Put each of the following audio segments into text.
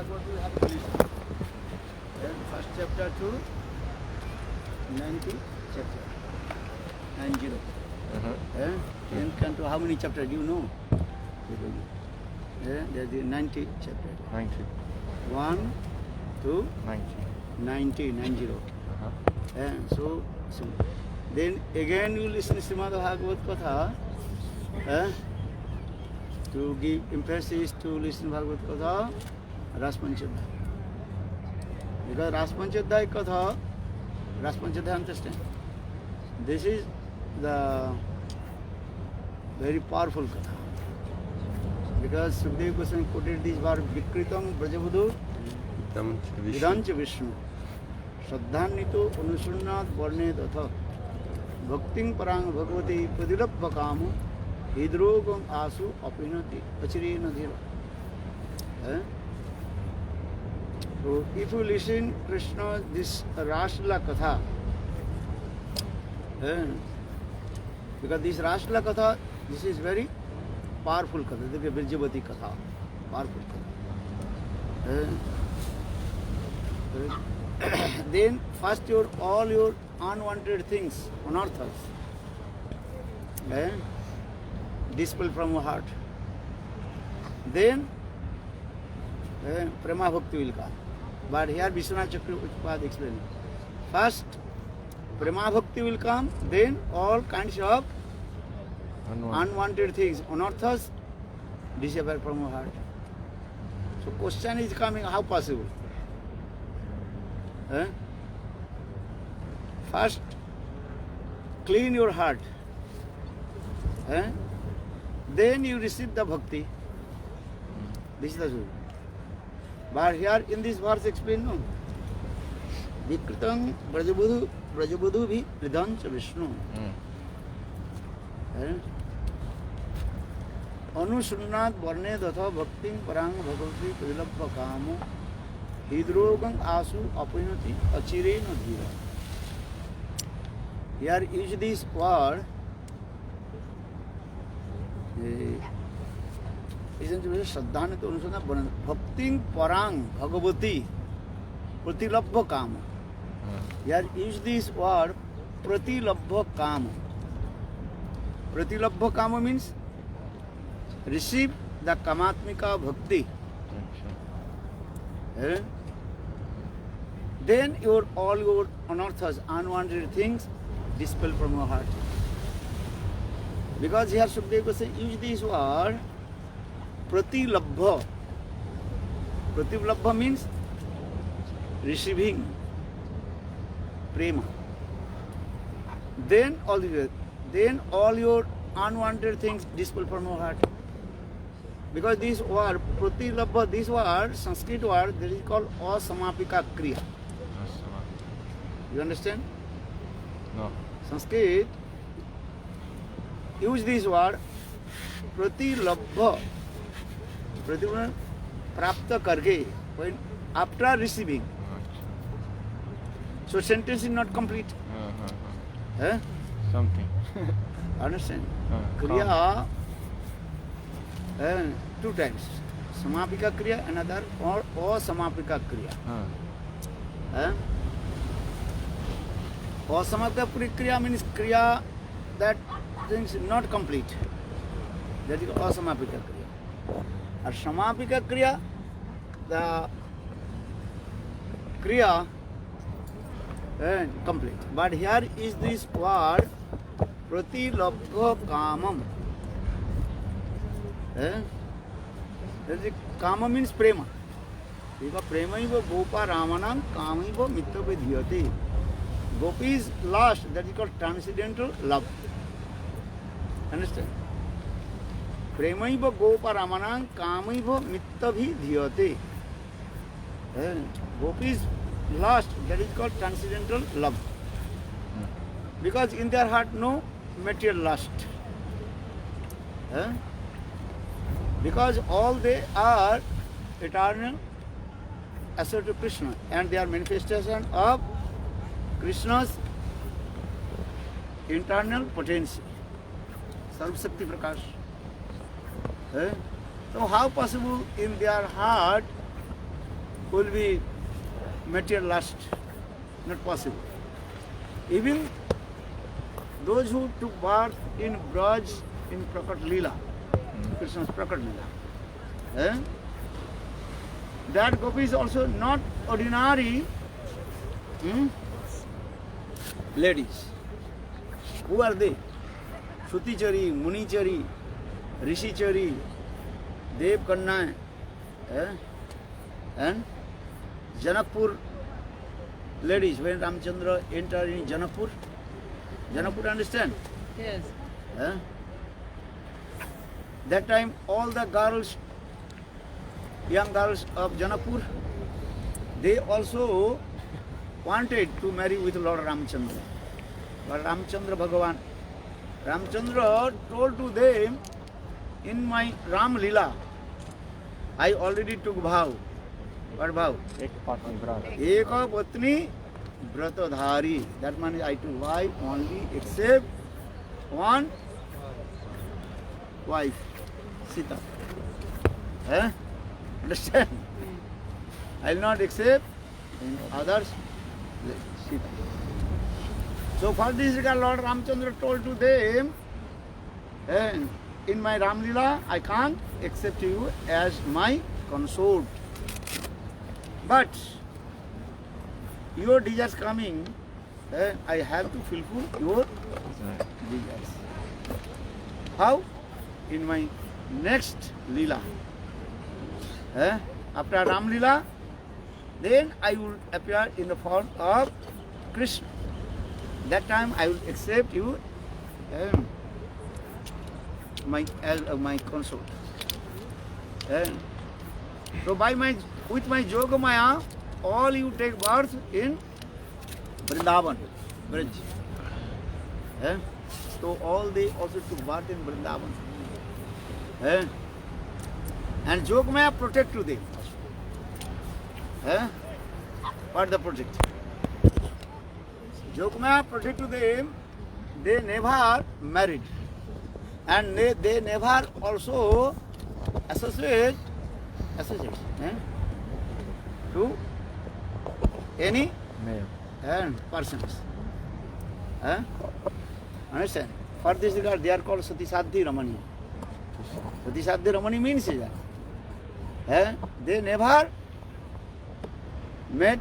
Bhagavad we have to listen. First chapter to 90 chapter. 90. Then come to how many chapters do you know? There's the 90 chapter. 90. 1 to 90. 90. So then again you listen to Srimad Bhagavad Katha. To give emphasis to listen Bhagavad Katha, Raspanchadhyaya. Because Raspanchadhyaya Katha, Raspanchadhyaya understand. This is the very powerful Katha. Because Sukadeva Goswami quoted this word, Vikritam Brajabudhu Vidancha Vishnu. Shraddhanito Anusunnat Varne Datha Bhakting Parang Bhagavati Padilabha Kamu Hidrogam Asu Apinati Achirena Dhira. So if you listen Krishna this Rasla Katha, because this Rasla Katha, this is very powerful Katha, this is Virjavati Katha, powerful Katha. Then first all your unwanted things, anarthas, dispel from your heart. Then Prema Bhakti will come. But here Vishwanath Chakravarti explains. First Prema Bhakti will come, then all kinds of unwanted things, anarthas, disappear from your heart. So question is coming, how possible? First clean your heart. Then you receive the bhakti. This is the truth. But here in this verse explained, no. Vikritam Brajabudhu bhi Ridancha Vishnu. Anusunnat Varne Datha Bhakting Parang Bhagavati Prilabha Kamu Hidrogang Asu Apinati Achirena Dhira. Here is this word. Isn't it Shraddhana to Anusana Bhakting Parang Bhagavati Pratilabha Kama. Here is this word Pratilabha Kama. Pratilabha Kama means receive the Kamatmika Bhakti. Then all your anarthas, unwanted things, dispel from your heart. Because here Sukadeva Goswami use this word Pratilabha. Pratilabha means receiving prema. Then all your unwanted things dispel from your heart. Because this word Pratilabha, this word, Sanskrit word, that is called Asamapika Kriya. You understand? No. Sanskrit use this word Pratilabha. Pratilabha prapta karke, when after receiving. So sentence is not complete. Something. Understand? Kriya two times. Samapika Kriya, another or Asamapika Kriya. Asamapika Kriya means Kriya that things not complete. That is Asamapika Kriya. Or Samapika Kriya, the Kriya complete. But here is this word Pratilabha Kamam. Kama means prema. Because prema iva gopa ramanam kama iva mitra vidhyate. Gopi is last, that is called transcendental love. Understand? Prema iva gopa ramanam kama iva mitra vidhyate. Gopi is last, that is called transcendental love. Because in their heart no material lust. Because all they are eternal associated to Krishna and they are manifestation of Krishna's internal potency, Sarv Shakti Prakash. So how possible in their heart will be materialized, not possible. Even those who took birth in Braj, in Prakat Leela, Krishna's Prakat Leela, that gopi is also not ordinary ladies. Who are they? Shutichari, Munichari, Rishichari, Dev Kanna, and Janakpur ladies. When Ramchandra entered in Janakpur, understand? Yes. That time all the girls, young girls of Janakpur, they also wanted to marry with Lord Ramchandra. But Ramchandra Bhagavan, Ramchandra told to them, in my Ram Leela, I already took vow. What vow? Eka Patni Vratadhari. That means I took wife only except one wife, Sita. Understand? I will not accept others, Sita. So for this regard, Lord Ramchandra told to them, in my Ram Leela, I can't accept you as my consort. But your desires coming, I have to fulfill your desires. How? In my next Leela. After Ram Leela, then I will appear in the form of Krishna. That time I will accept you as my consort. So with my Yogamaya, all you take birth in Vrindavan, Braj. So all they also took birth in Vrindavan. And Yogamaya protect to them. What the protect? Yogamaya protect to them, they never married. And they never also associate to any persons. Understand? For this regard, they are called Sati Sadhi Ramani. Sati Sadhi Ramani means that they never met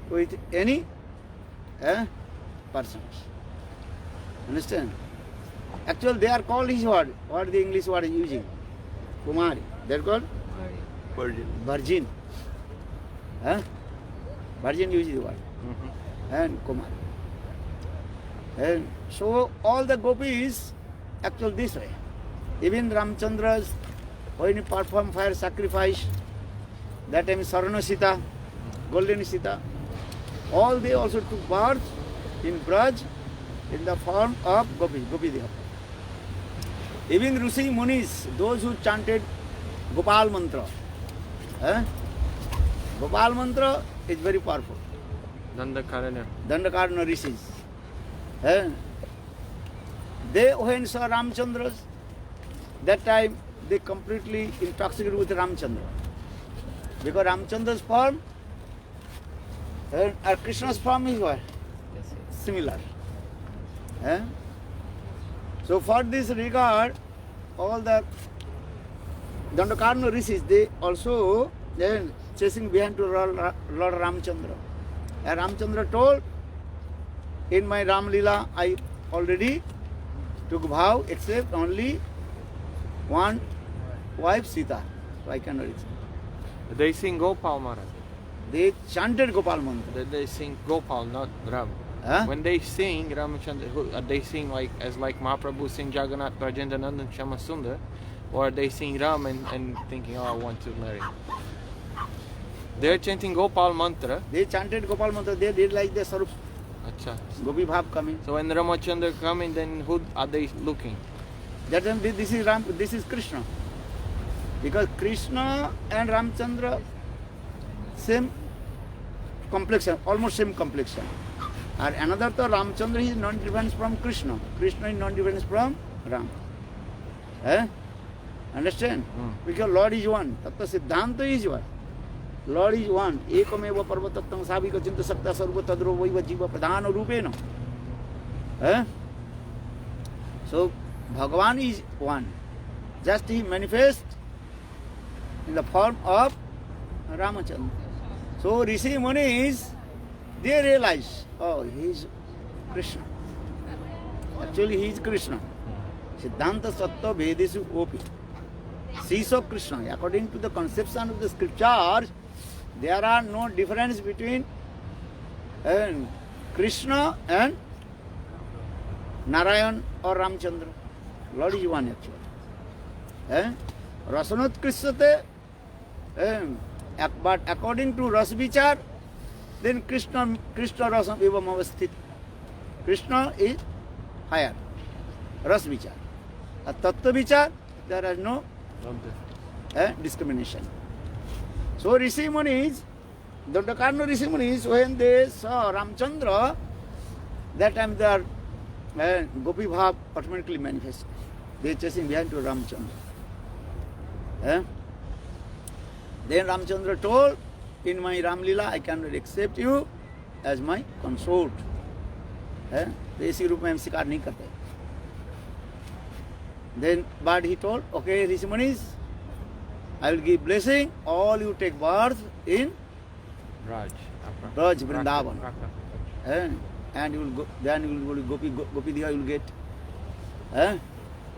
with any persons. Understand? Actually, they are called his word. What the English word is using? Kumari. They are called virgin. Virgin uses the word. And Kumari. And so all the gopis actually this way. Even Ramchandra's, when he performed fire sacrifice, that time Sarana Sita, Golden Sita, all they also took birth in Braj in the form of Gopi Deva. Even Rishi Munis, those who chanted Gopal Mantra, Gopal Mantra is very powerful. Dandakarana Rishis. They, when saw Ramchandra, that time they completely intoxicated with Ramchandra. Because Ramchandra's form and Krishna's form is what? Similar. So for this regard, all the Dandakarna Rishis, they also chasing behind to Lord Ramchandra. And Ramchandra told, in my Ram Leela, I already took vow except only one wife, Sita. So I cannot accept. They sing Gopal Maharaj. They chanted Gopal Mantra. They sing Gopal, not Ram. When they sing Ramachandra, they sing like Mahaprabhu sing Jagannath, Brajendra Nandan, Shama Sundar, or they sing Ram and thinking, oh, I want to marry. They're chanting Gopal Mantra. They chanted Gopal Mantra. They did like the Sarup Acha. Gopi Bhav coming. So when Ramachandra coming, then who are they looking? That time this is Ram. This is Krishna. Because Krishna and Ramchandra same complexion, almost same complexion. And another to Ramchandra is non-different from Krishna. Krishna is non-different from Ram. Understand? Because Lord is one. Tattva Siddhanta is one. Lord is one. Ekameva parvatattam savika chinta sakta sarva tadro vaiva jiva pradhana rupena. So Bhagavan is one. Just he manifests in the form of Ramachandra. So Rishi Munis, they realize, oh, he is Krishna. Actually, he is Krishna. Siddhanta Sattva Vedesu Opi. Sisa Krishna. According to the conception of the scriptures, there are no difference between Krishna and Narayan or Ramchandra. Lord is one actually. Rasanat Krishnate, but according to Ras Vichar, then Krishna Rasam Evam Avasthit. Krishna is higher. Ras Vichar. At Tattva Vichar, there is no discrimination. So Rishi Munis, the Dakarna Rishi Munis, when they saw Ramchandra, that time their Gopi Bhav automatically manifested. They chasing behind to Ramchandra. Then Ramchandra told, in my Ramlila, I cannot accept you as my consort. ऐसी रूप में हम शिकार नहीं करते. Then, but he told, okay, Rishi Munis, I will give blessing, all you take birth in Raj Vrindavan. And you will go, then you will go Gopi Diya you will get.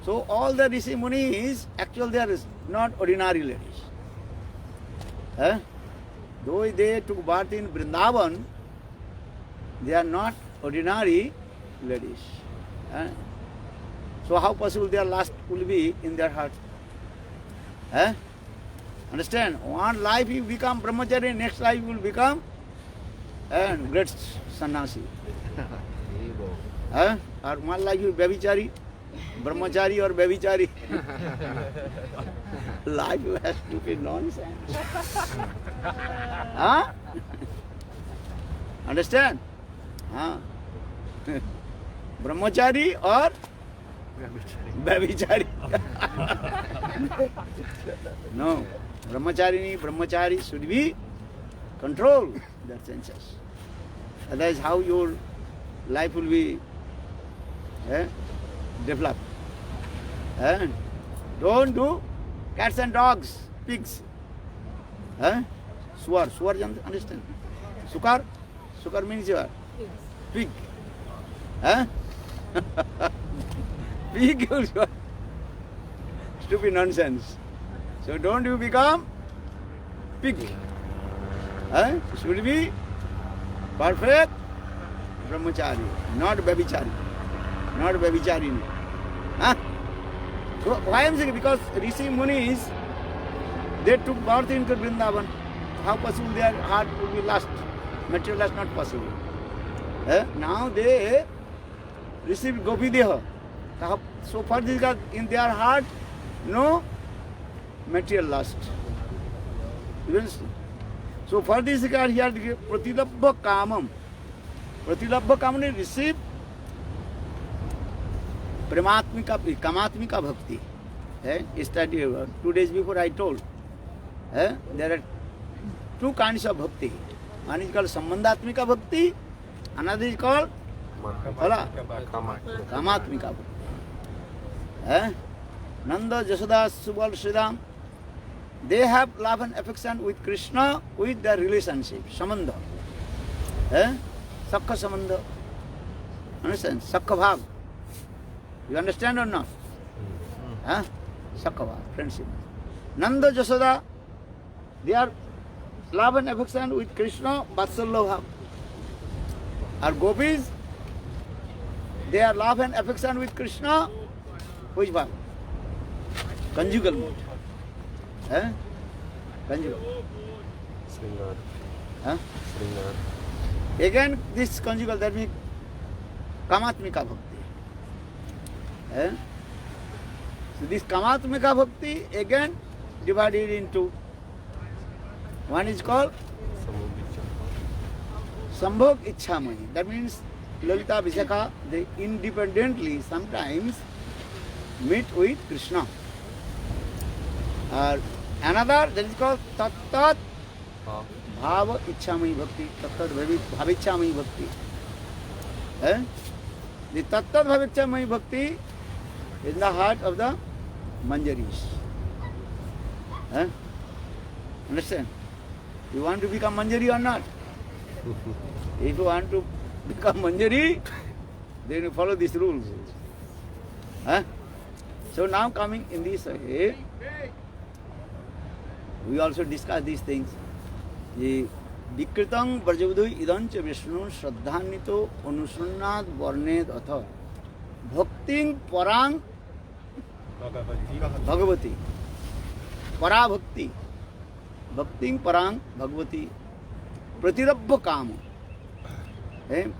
So all the Rishi Munis, actually they are not ordinary ladies. Though they took birth in Vrindavan, they are not ordinary ladies. So how possible their lust will be in their heart? Understand? One life you become brahmachari, next life you will become great sannyasi. Or one life you babichari, brahmachari or babichari. Life has to be nonsense. Understand? Brahmachari or babichari. No. Brahmachari should be control their senses. That is how your life will be developed. Don't do cats and dogs, pigs. Swar, understand? Sukar means your pig. Pig is stupid nonsense. So don't you become pig. Should be perfect brahmachari, not babichari. Not babicharini. So why I am saying? Because Rishi Munis, they took birth into Vrindavan. How possible their heart will be lost? Material lost, not possible. Now they received Gopi Deha. So for this, in their heart, no material lust. So for this, he had Pratilabha Kamam. Pratilabha Kamam received Prematmika, Kamatmika Bhakti. Study 2 days before I told. There are two kinds of bhakti. One is called Sambandhatmika Bhakti, another is called Kamatmika Bhakti. Nanda, Jasoda, Subal, Sridham, they have love and affection with Krishna with their relationship, Samandha. Sakha Samandha. Understand? Sakha Bhag. You understand or not? Sakha Bhag, friendship. Nanda, Jasoda, they are love and affection with Krishna, Vatsalya Bhag. Our gopis, they are love and affection with Krishna, which bhag? Conjugal mode. Conjugal. Sringar. Sringar. Again, this conjugal, that means Kamatmika Bhakti. So this Kamatmika Bhakti again divided into, one is called Sambhog Ichhamani. That means Lalita Vishakha, they independently sometimes meet with Krishna. Another, that is called Tat Bhava Ichamai Bhakti, Tattat Bhavichamai Bhakti. The Tattat Bhavichamai Bhakti is the heart of the Manjaris. Understand? You want to become Manjari or not? If you want to become Manjari, then you follow these rules. So now coming in this way, we also discuss these things. The Vikritang Brajavadui Idancha Vishnu Shraddhanito Anusunnat Varned Atha Bhakting Parang Bhagavati Para Bhakti Bhakting Parang Bhagavati Pratirabha Kama.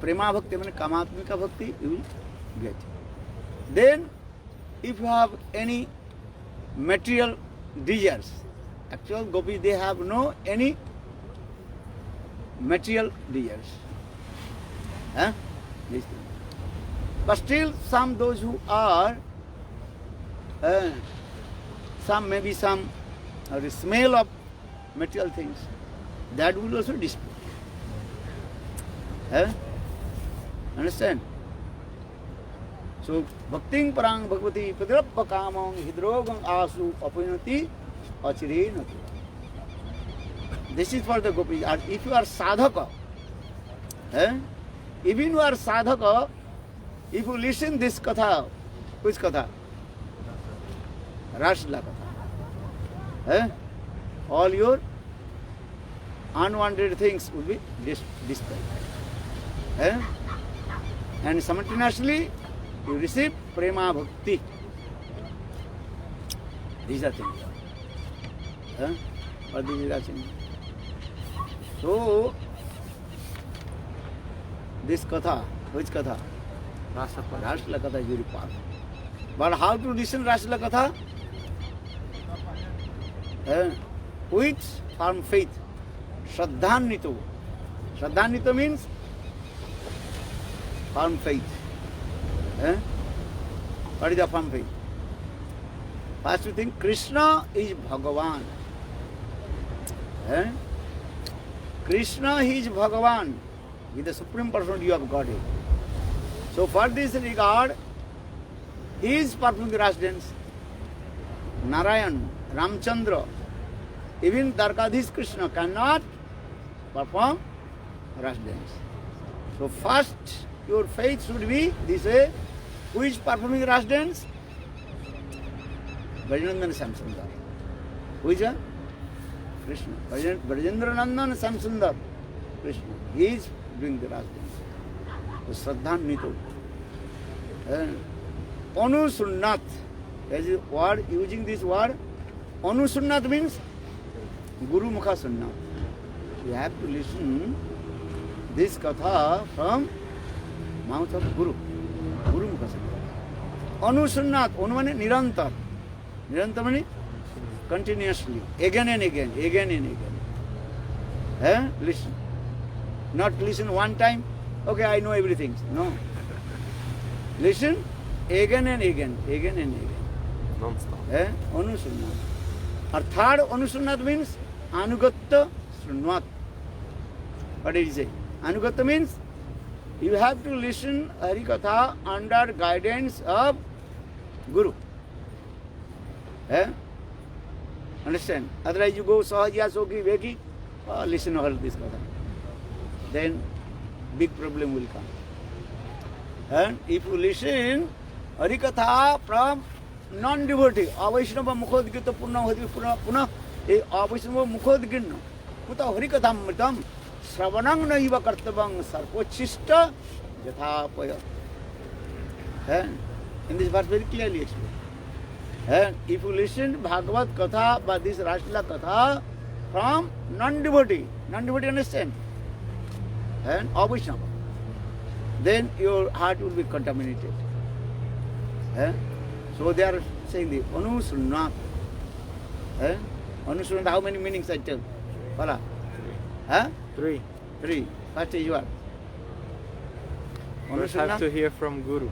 Prema Bhakti means Kamatmika Bhakti, you will get. Then, if you have any material desires, actual gopis, they have no any material desires. But still, some those who are, some maybe some the smell of material things, that will also display. Understand? So, Bhakting Parang Bhagavati Padrappa Kamang Hidrogam Asu Apunati Achirenati. This is for the gopis. And if you are sadhaka, even you are sadhaka, if you listen this katha, which katha? Rasla katha. All your unwanted things will be dispelled. And simultaneously, you receive prema bhakti. These are things. What is it? So, this katha, which katha? Rasla katha is very powerful. But how to listen Rasla katha? With firm faith. Shraddhanito. Shraddhanito means firm faith. What is the firm faith? First you think Krishna is Bhagavan. Krishna is Bhagavan. He is the Supreme Personality of Godhead. So for this regard, he is performing the Ras dance. Narayan, Ramchandra, even Dwarkadhish Krishna cannot perform Ras dance. So first your faith should be this way. Who is performing Ras dance? Brajanandana Samsundar. Who is that? Krishna. Brajendranandana Samsundar. Krishna. He is doing the Ras dance. So Shraddhanito. Anusunnat. As a word, using this word, Anusunnat means Guru Mukha Sunnat. You have to listen this katha from mouth of Guru. Guru Mukha Sunnat. Anusunnat. Anu means nirantar. Nirantar means continuously. Again and again. Again and again. Listen. Not listen one time. Okay, I know everything. No. Listen again and again. Again and again. Non-stop. Anusunnat. Or third Anusunnat means Anugatta Sunnat. What did he say? Anugatta means you have to listen Harikatha under guidance of Guru. Understand? Otherwise you go Sahajya Soki Veki, listen all this katha. Then big problem will come. And if you listen Harikatha from non-devotee, Avaishnava Mukhodgita Punah, Avaishnava Mukhodgita, Puta Harikatha Mritam, Sravanang Naiva Kartabang Sarpochista Jathapaya. In this verse very clearly explained. If you listen Bhagavad Katha, but this Rasla Katha from non-devotee understand? And Avaishnava, then your heart will be contaminated. So they are saying the Anusunnat. Anusunnat, how many meanings I tell? Pala? Three. First is what? First have to hear from Guru.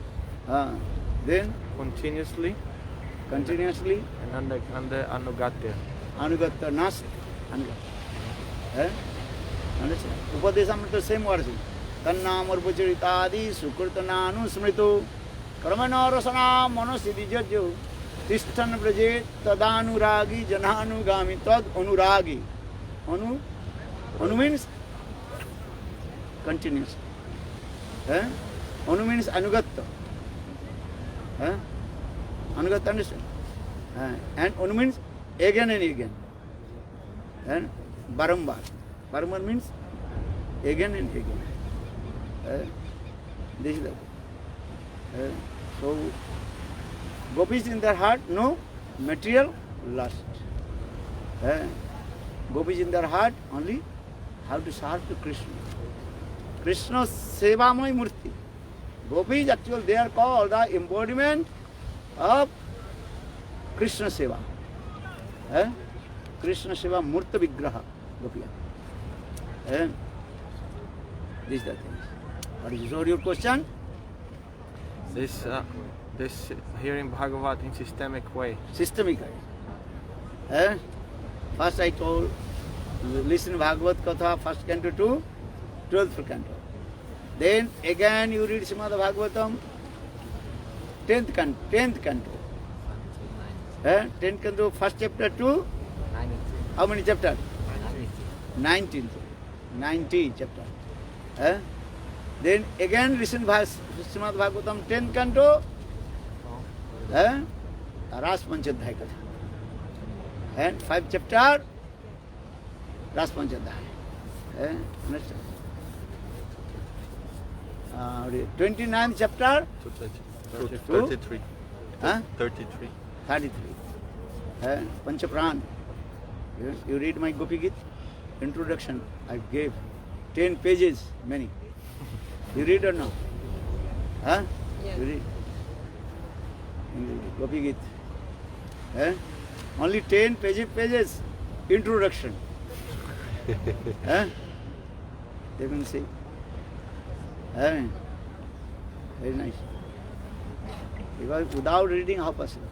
Then? Continuously. And under Anugatya. Anugatta Nas. Understand? Upadeshamrita, same words. Tannamurpacharitādi sukritananusmritu karmana rasana manosiddhijajyo tishtan vrajet tadanuragi jananugami tad anuragi. Anu means continuous. Anu means anugatta. Anugatta, understand? And anu means again and again. And barambar. Barambar means again and again. This is the so gopis in their heart no material lust. Gopis in their heart only how to serve to Krishna. Krishna Sevamai Murti. Gopis actually they are called the embodiment of Krishna Seva. Krishna Seva Murta Vigraha Gopiya. This is the thing. What is your question? This hearing Bhagavat in systemic way. Systemic way. First I told, listen Bhagavad Katha, first canto to 12th canto. Then again you read Srimad Bhagavatam, 10th canto. 10th canto, first chapter to how many chapters? 19th. 90 chapter. Then again listen Srimad Bhagavatam 10th canto, Ras Panchadhyaya Katha. And 5th chapter, Ras Panchadhyaya. Understand? 29th chapter, 33. 33. Panchapran. You read my Gopi Gita? Introduction I gave 10 pages, many. You read or no? Yes. You read? Gopi Gita. Only 10 pages. Introduction. They will say. Very nice. Because without reading, how possible?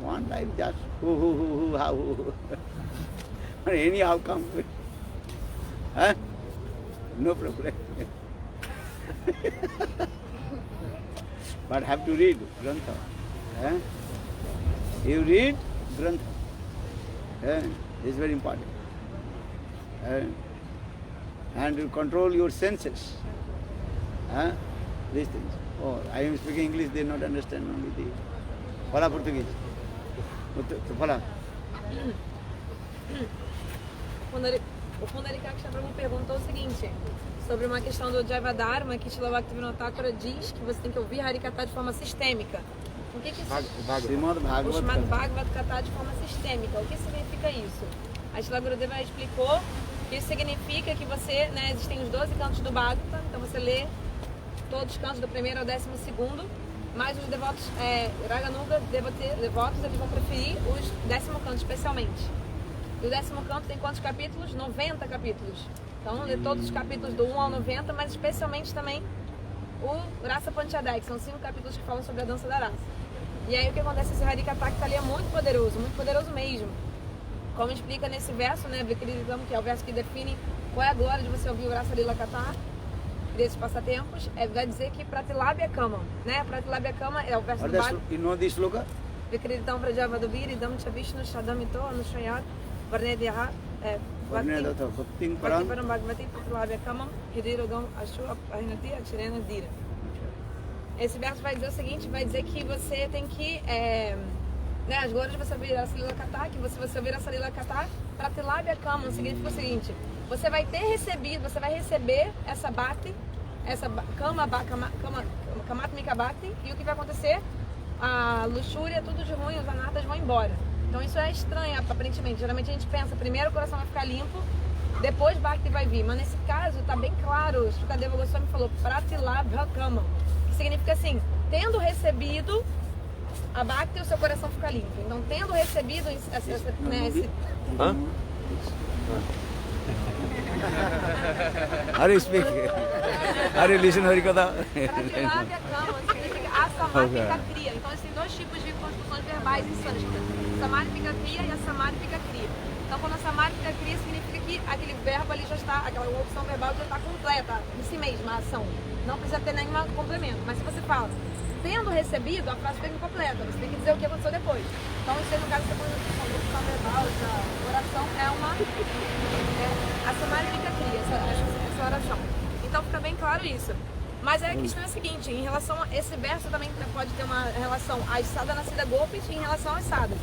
One life just how. Anyhow come. No problem. But have to read Grantha. You read Grantha. This is very important. And you control your senses. These things. Oh, I am speaking English, they not understand only the fala Portuguese. Fala. O Pundarikaksha me perguntou o seguinte, sobre uma questão do Jayavadharma, que Srila Bhaktivinoda Thakura diz que você tem que ouvir Harikatha de forma sistêmica. O que isso? O chamado Bhagavad Gita de forma sistêmica. O que significa isso? A Srila Gurudeva explicou que isso significa que você, existem os 12 cantos do Bhagavata, então você lê todos os cantos do primeiro ao 12º, mas os devotos, Raganuga, devotos, eles vão preferir os 10º canto especialmente. E o 10º canto tem quantos capítulos? 90 capítulos. Então, lê todos os capítulos do 1 ao 90, mas especialmente também o Rasa Panchadhyaya, que são 5 capítulos que falam sobre a dança da raça. E aí o que acontece? Esse Harikatha que está ali é muito poderoso mesmo. Como explica nesse verso, Vikritam, que é o verso que define qual é a glória de você ouvir o Rasa Lila Katha, desses passatempos, vai dizer que Pratilabhya Kama, Pratilabhya Kama é o verso do Bhagavad. You know this sloka? Vikritam Prajavadubir, Idam Chavishnu Shadamito, Anushayat, Varnedyaha, Bhakti Param Bhagavati, Pratilabhya Kama, Hidirodam Ashu Ahinati, Achirena Dira. Esse verso vai dizer o seguinte, vai dizer que você tem que, as glórias de você ouvir a Salila Katha, que você ouvir a Salila Katha, Pratilabhya Kama, significa o seguinte, você vai receber essa Bhakti, essa Kamatmika Bhakti, e o que vai acontecer? A luxúria, tudo de ruim, os anatas vão embora. Então isso é estranho, aparentemente. Geralmente a gente pensa, primeiro o coração vai ficar limpo, depois Bhakti vai vir. Mas nesse caso, está bem claro, o Shukadeva Goswami falou, Pratilabhya Kama, que significa assim, tendo recebido a Bhakti, o seu coração fica limpo. Então, tendo recebido esse Are you speak? Are you listen Harikatha? Pratilabhya Kama significa Asamadhika Kriya. Então, existem dois tipos de construções verbais em sânscrito. Samadhika Kriya e Asamadhika Kriya. Então, quando a Samárita cria, significa que aquele verbo ali já está, aquela opção verbal já está completa em si mesma, a ação. Não precisa ter nenhum complemento. Mas se você fala, tendo recebido, a frase fica incompleta. Você tem que dizer o que aconteceu depois. Então, isso aí, no caso, você a opção verbal, essa oração é uma... a Samárita cria essa oração. Então, fica bem claro isso. Mas a questão é a seguinte, em relação a esse verso também pode ter uma relação à Sada Nascida Gopis e em relação às Sadas.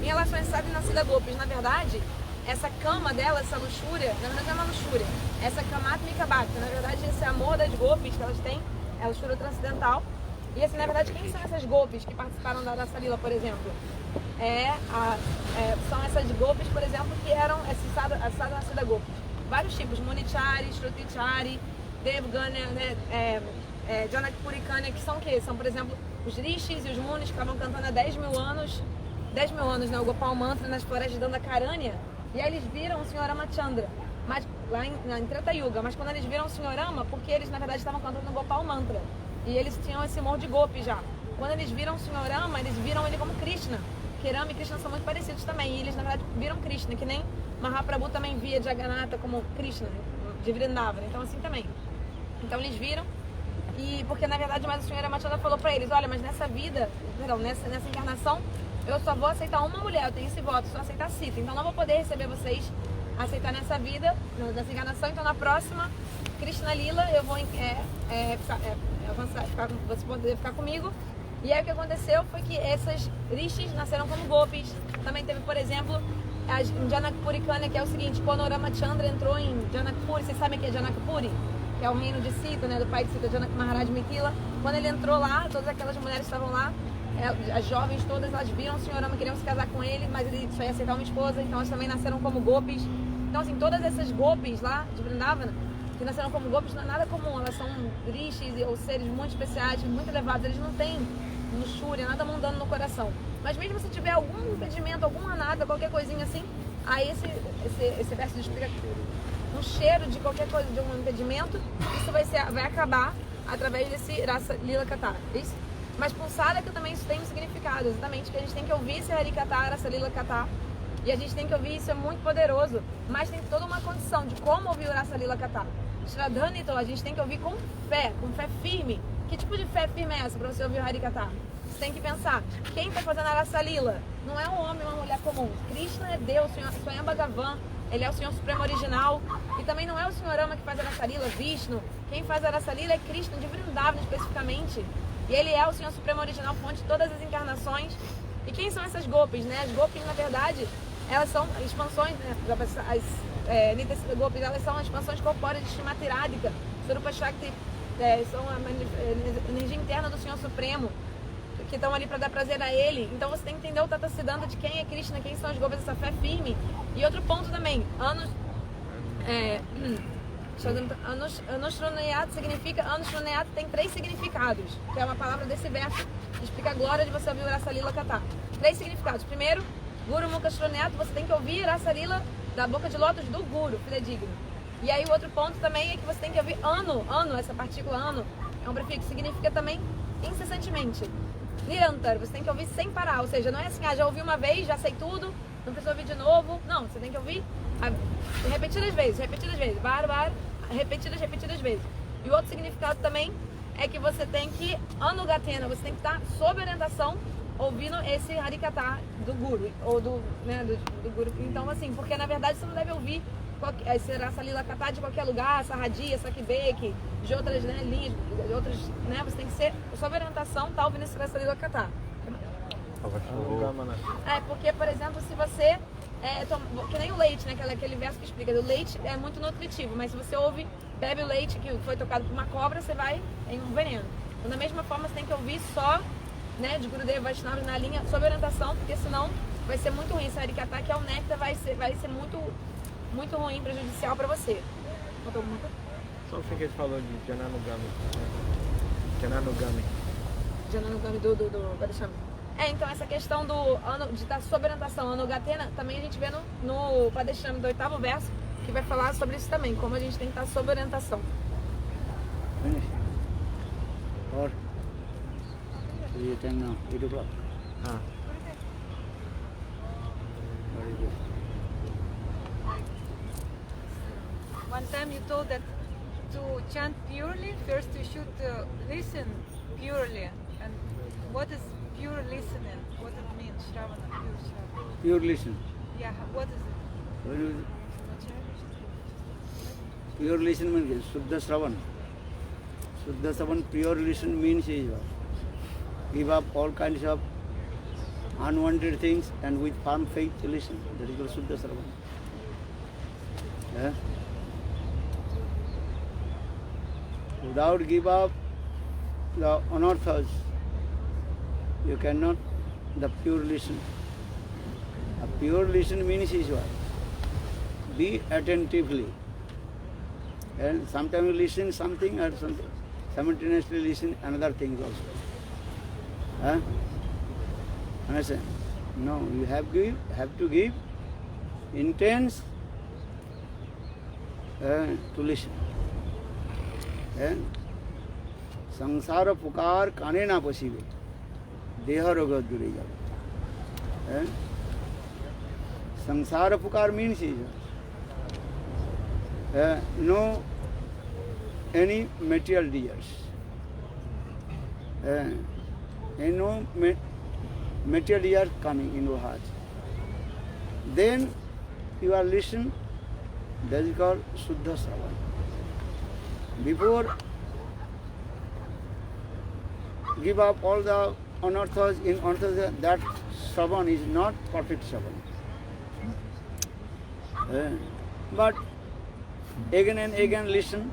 Em relação às Sada Nascida Gopis, na verdade, essa cama dela, essa luxúria, na verdade não é uma luxúria, essa Kamatmika Bhakti, na verdade esse amor das Gopis que elas têm, é a luxúria transcendental. E assim, na verdade, quem são essas Gopis que participaram da Rasa Lila, por exemplo? São essas Gopis, por exemplo, que eram a Sada Nascida Gopis. Vários tipos, Munichari, Shrutichari, Devgana, Janakpuri Kanya, que são o quê? São, por exemplo, os Rishis e os Munis que estavam cantando há 10 mil anos, né, o Gopal Mantra nas florestas de Dandakaranya, e aí eles viram o Senhor Ramachandra, mas, lá em Treta Yuga, mas quando eles viram o Senhor Rama, porque eles na verdade estavam cantando o Gopal Mantra, e eles tinham esse amor de Gopi já. Quando eles viram o Senhor Rama, eles viram ele como Krishna, que Rama e Krishna são muito parecidos também, e eles na verdade viram Krishna, que nem Mahaprabhu também via Jagannatha como Krishna, de Vrindavana, então assim também. Então eles viram, e porque na verdade mas o Senhor Ramachandra falou para eles, olha, mas nessa vida, perdão, nessa encarnação, eu só vou aceitar uma mulher, eu tenho esse voto, só aceitar Sita, então não vou poder receber vocês, aceitar nessa vida, nessa encarnação, então na próxima Krishna Lila eu vou você poder ficar comigo. E aí o que aconteceu foi que essas Rishis nasceram como Gopis. Também teve, por exemplo, em Janakpuri Kanya, que é o seguinte, quando o Ramachandra entrou em Janakpuri, vocês sabem o que é Janakpuri? Que é o reino de Sita, né, do pai de Sita, Janak Maharaj Mikila. Quando ele entrou lá, todas aquelas mulheres estavam lá, as jovens todas, elas viram o Senhor Rama, queriam se casar com ele, mas ele só ia aceitar uma esposa, então elas também nasceram como Gopis. Então assim, todas essas Gopis lá de Vrindavana, que nasceram como Gopis, não é nada comum, elas são rishis ou seres muito especiais, muito elevados, eles não têm luxúria, nada mundano no coração. Mas mesmo se tiver algum impedimento, alguma nada, qualquer coisinha assim, aí esse verso explica um cheiro de qualquer coisa, de um impedimento, isso vai acabar através desse Rasa Lila Katha, isso? Mas pulsada que também isso tem um significado, exatamente, que a gente tem que ouvir esse Harikatha, Rasa Lila Katha, e a gente tem que ouvir, isso é muito poderoso, mas tem toda uma condição de como ouvir o Rasa Lila Katha. Shraddhanito, a gente tem que ouvir com fé firme. Que tipo de fé firme é essa para você ouvir o Harikatha? Você tem que pensar, quem está fazendo a Rasa Lila não é um homem ou uma mulher comum. Krishna é Deus, Swayam Bhagavan, ele é o Senhor Supremo original. E também não é o Senhor Rama que faz a Rasa Lila, Vishnu. Quem faz a Rasa Lila é Krishna, de Vrindavana especificamente. E ele é o Senhor Supremo original, fonte de todas as encarnações. E quem são essas Gopis, né? As Gopis, na verdade, elas são expansões, né? As Nitya Gopis, elas são expansões corpóreas de Srimati Radhika, Swarupa Shakti, são a energia interna do Senhor Supremo, que estão ali para dar prazer a ele. Então você tem que entender o Tata Siddhanta de quem é Krishna, quem são as Gopis, essa fé firme. E outro ponto também, Anushranayat significa, Anushranayat tem 3 significados, que é uma palavra desse verso, que explica a glória de você ouvir o Rasa Lila Katha. 3 significados. Primeiro, Guru Mukha Shranayat, você tem que ouvir Rasa Lila da boca de lótus do Guru, fidedigno. E aí o outro ponto também é que você tem que ouvir Anu, essa partícula Anu, é um prefixo, significa também incessantemente. Nirantar, você tem que ouvir sem parar, ou seja, não é assim, já ouvi uma vez, já sei tudo, não precisa ouvir de novo. Não, você tem que ouvir repetidas vezes, repetidas vezes. E o outro significado também é que você tem que, Anugatena, você tem que estar sob orientação, ouvindo esse Harikatha do Guru, ou do Guru. Então assim, porque na verdade você não deve ouvir esse Rasa Lila Katha de qualquer lugar, Sahadia, Sakibeki, de outras linhas, de outras, né? Você tem que ser sob orientação, tá ouvindo esse Rasa Lila Katha. Porque, por exemplo, se você que nem o leite, né? Aquele verso que explica, o leite é muito nutritivo, mas se você bebe o leite que foi tocado por uma cobra, você vai em um veneno. Então, da mesma forma, você tem que ouvir só, né, de Gurudeva Vaishnava na linha sob orientação, porque senão vai ser muito ruim. Esse Harikatha, que é o néctar, vai ser muito, muito ruim, prejudicial para você. Só o que ele falou de Jananugami. Jananugami do Padisham. Então essa questão de estar sob orientação, Anugatena, também a gente vê no Padisham do 8º verso, que vai falar sobre isso também, como a gente tem que estar sob orientação. Finish. Or you can now 8 o'clock. Very good. One time you told that to chant purely, first you should listen purely. And what is pure listening? What it means, Shravana, pure Shravana? Pure listen. Yeah, what is it? When you- Pure listen means Shuddha Shravan. Shuddha Shravan, pure listen means is what? Give up all kinds of unwanted things and with firm faith to listen. That is called Shuddha Shravan. Yeah? Without give up the unearthers, you cannot the pure listen. A pure listen means is what? Be attentively. And sometimes you listen something or something, simultaneously listen another things also. Huh? Understand? No, you have to give intense to listen. And संसार पुकार काने ना पसीबे देह रोग दूरे जाए संसार पुकार means is no any material desires and no material desires coming in your heart, then you are listen, that is called Shuddha Shravan. Before give up all the unearthers in unearthers, that Shravan is not perfect Shravan. But again and again listen,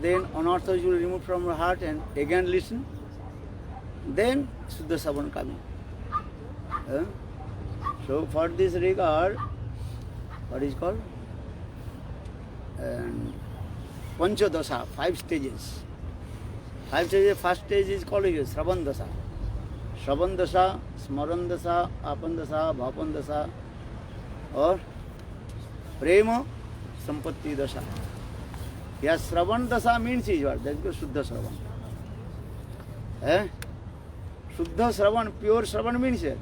then unearthers you will remove from your heart and again listen, then Shuddha Shravan coming. So for this regard, what is called? Panchadasa, 5 stages. 5 stages, first stage is called Shravan Dasa. Shravan Dasa, Smaran Dasa, Apan Dasa, Bhapan Dasa, or Prema Sampatti Dasa. Yes, Shravan Dasa means is what? That is Shuddha Shravan. Shuddha Shravan, pure Shravan means it.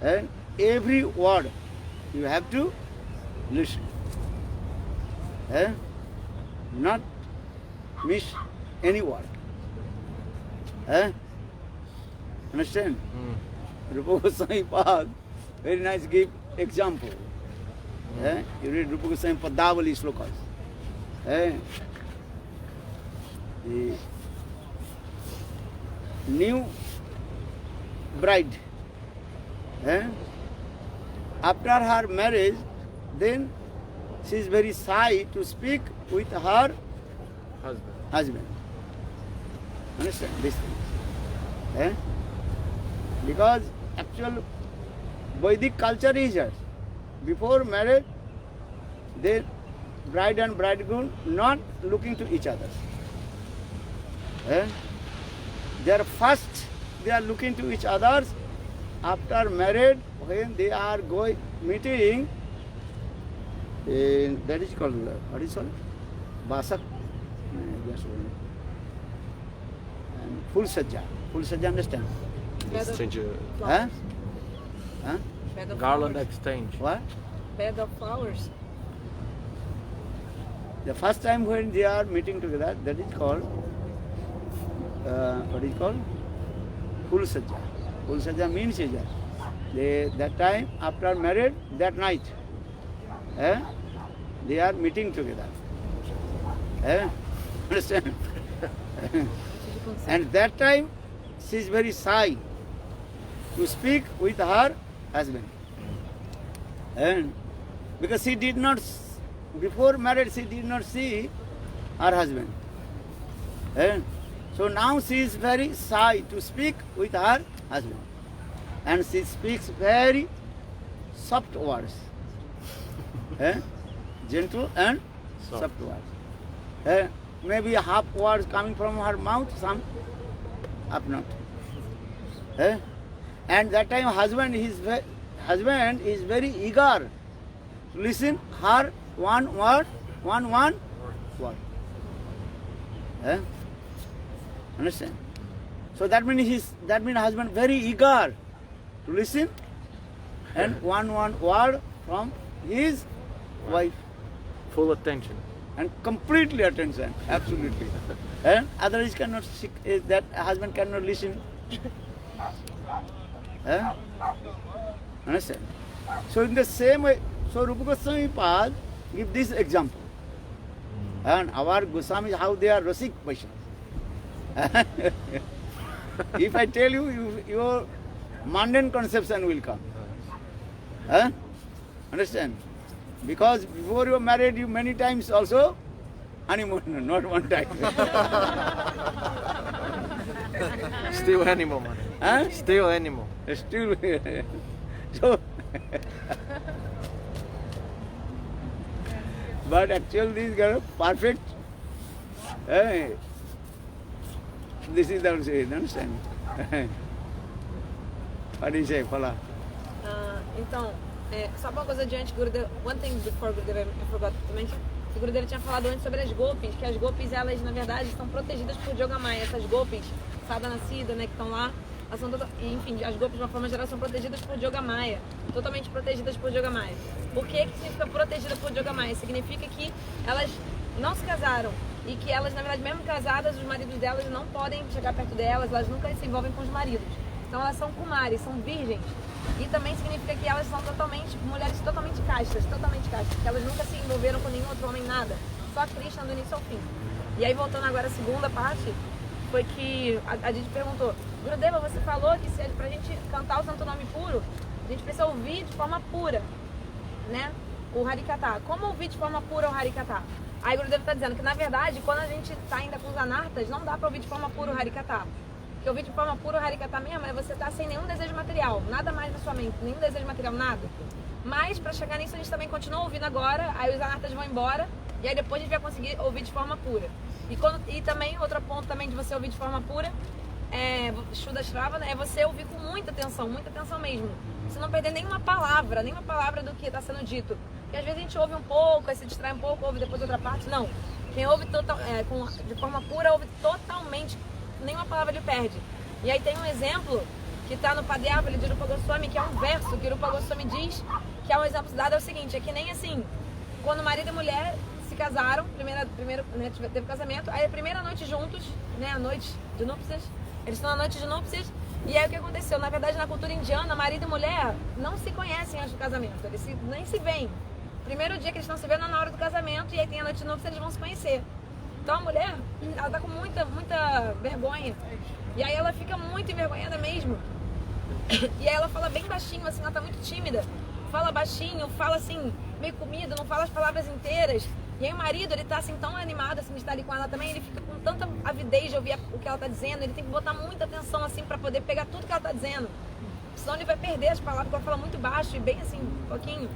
And every word you have to listen. Not miss any word. Understand? Rupa Goswami Pad, very nice give example. You read Rupa Goswami Padavali slokas. The new bride, after her marriage, then she is very shy to speak with her husband. Understand this thing? Because actual Vedic culture is that before marriage, the bride and bridegroom not looking to each other. They are looking to each other. After married, when they are going meeting, that is called, what is called? Basak. And full sajja. Full sajja, understand? Exchange. Flowers. Huh? Bed of Garland flowers. exchange. What? Bed of flowers. The first time when they are meeting together, that is called, what is called? Full sajja. Full sajja means is that time after married, that night, they are meeting together. Understand? And that time, she is very shy to speak with her husband. And because she did not, before marriage, she did not see her husband. So now she is very shy to speak with her husband. And she speaks very soft words. Gentle and soft words. Maybe half words coming from her mouth, some up not. And that time husband is very eager to listen her one word. Understand? So that means husband very eager to listen and one word from his wife. Full attention. And completely attention, absolutely. And otherwise cannot, that husband cannot listen. Understand? So in the same way, so Rupa Goswami Pad give this example. And our Goswamis, how they are Rasik Vaishnavas. If I tell you, your mundane conception will come. Understand? Because before you are married, you many times also honeymoon, not one time. Still animal, man. Still animal. Still, so. But actually, these girls are perfect. This is the say, understand? What do you say, Pala? Então, só uma coisa adiante, Gurudev, one thing before Gurudev, I forgot to mention, o Gurudev tinha falado antes sobre as gopis, que as gopis, elas, na verdade, estão protegidas por Jogamaya. Essas gopis, Sada Nascida, né, que estão lá, elas são enfim, as gopis, de uma forma geral, são protegidas por Jogamaya, totalmente protegidas por Jogamaya. Por que significa protegida por Jogamaya? Significa que elas não se casaram e que elas, na verdade, mesmo casadas, os maridos delas não podem chegar perto delas, elas nunca se envolvem com os maridos. Então elas são kumaris, são virgens. E também significa que elas são mulheres totalmente castas, que elas nunca se envolveram com nenhum outro homem, nada. Só Krishna do início ao fim. E aí, voltando agora à segunda parte, foi que a gente perguntou, Gurudeva, você falou que pra gente cantar o Santo Nome puro, a gente precisa ouvir de forma pura, né? O Harikatha. Como ouvir de forma pura o Harikatha? Aí o Gurudeva está dizendo que, na verdade, quando a gente está ainda com os anartas, não dá para ouvir de forma pura o Harikatha. Porque ouvir de forma pura o Harikatha mesmo é você estar sem nenhum desejo material, nada mais na sua mente, nenhum desejo material, nada. Mas, para chegar nisso, a gente também continua ouvindo agora, aí os anartas vão embora, e aí depois a gente vai conseguir ouvir de forma pura. E também, outro ponto também de você ouvir de forma pura, Shuddha Shravana, é você ouvir com muita atenção mesmo. Você não perder nenhuma palavra do que está sendo dito. Porque às vezes a gente ouve um pouco, aí se distrai um pouco, ouve depois outra parte. Não. Quem ouve de forma pura, ouve totalmente, nenhuma palavra lhe perde. E aí tem um exemplo que está no Padyavali de Rupa Goswami, que é um verso que Rupa Goswami diz, que é um exemplo dado, é o seguinte, é que nem assim, quando marido e mulher se casaram, primeiro né, teve casamento, aí a primeira noite juntos, né, a noite de núpcias, eles estão na noite de núpcias, e aí o que aconteceu? Na verdade, na cultura indiana, marido e mulher não se conhecem antes do casamento, eles nem se veem. Primeiro dia que eles estão se vendo é na hora do casamento, e aí tem a noite de núpcias, eles vão se conhecer. Então a mulher, ela tá com muita vergonha, e aí ela fica muito envergonhada mesmo, e aí ela fala bem baixinho, assim, ela tá muito tímida, fala baixinho, fala assim, meio comido, não fala as palavras inteiras. E aí o marido, ele tá assim tão animado assim, de estar ali com ela também, ele fica com tanta avidez de ouvir o que ela tá dizendo, ele tem que botar muita atenção assim pra poder pegar tudo que ela tá dizendo. Senão ele vai perder as palavras, porque ela fala muito baixo e bem assim, um pouquinho.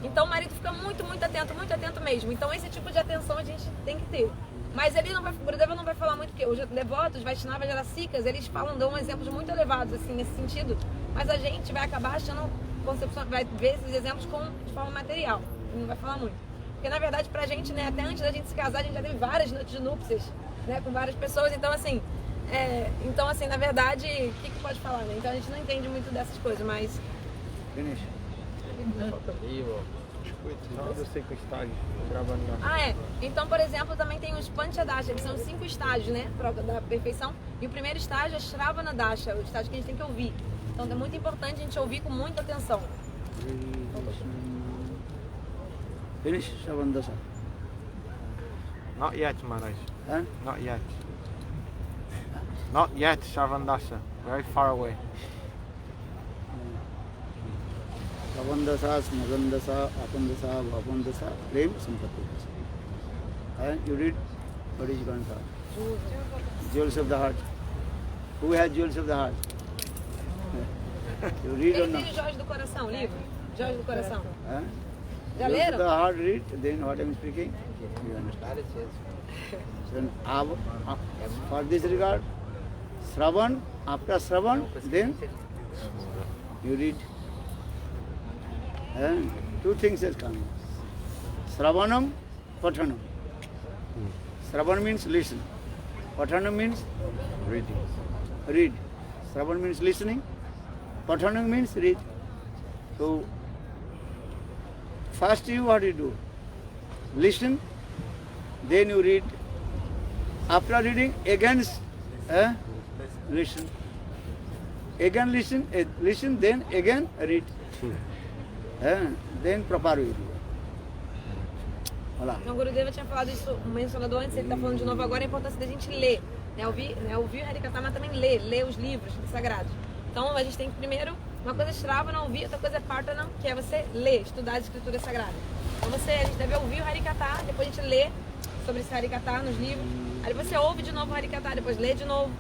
Então o marido fica muito atento mesmo. Então esse tipo de atenção a gente tem que ter. Mas ele não vai, o Gurudeva não vai falar muito, porque os devotos, Vaishnavas, Jarasikas, eles dão exemplos muito elevados assim, nesse sentido. Mas a gente vai acabar achando concepção, vai ver esses exemplos de forma material. Não vai falar muito. Porque na verdade pra gente, né, até antes da gente se casar, a gente já teve várias noites de núpcias, né, com várias pessoas, então assim, na verdade, o que pode falar, né? Então a gente não entende muito dessas coisas, mas... Finish. Eu sei que estágio gravando na... Então, por exemplo, também tem os Panchadasha, que são 5 estágios, né, da perfeição. E o primeiro estágio é Shravana Dasha, o estágio que a gente tem que ouvir. Então é muito importante a gente ouvir com muita atenção. Finish Shravana Dasha. Not yet, Maharaj. Huh? Not yet. Not yet, Shravandasa. Very far away. Shravandasa, Smagandasa, Apandasa, Vapandasa, Prem Sampati. You read what is Grantha? Jewels of the heart. Who has jewels of the heart? You read or Ele not? tem Joias do Coração, livro? Joias do Coração. Huh? Já Jewels of leram? the heart, read, then what I am speaking, you understand. Then, for this regard, Shravan, after Shravan, then you read. Two things has come. Shravanam, Pathanam. Shravan means listen. Pathanam means read. Shravan means listening. Pathanam means read. So, first what you do? listen, then you read. After reading, again listen. Again listen, then again read. Then proper way. Olha lá. Então, o Gurudeva tinha falado isso, mencionado antes, ele está falando de novo agora a importância da gente ler. Né? Ouvir o Harikata, mas também ler os livros sagrados. Então, a gente tem que primeiro, uma coisa é Shravana, ouvir, outra coisa é Partana, que é você ler, estudar as escrituras sagradas. Então, a gente deve ouvir o Harikata, depois a gente lê sobre esse Harikata nos livros, aí você ouve de novo o Harikata, depois lê de novo,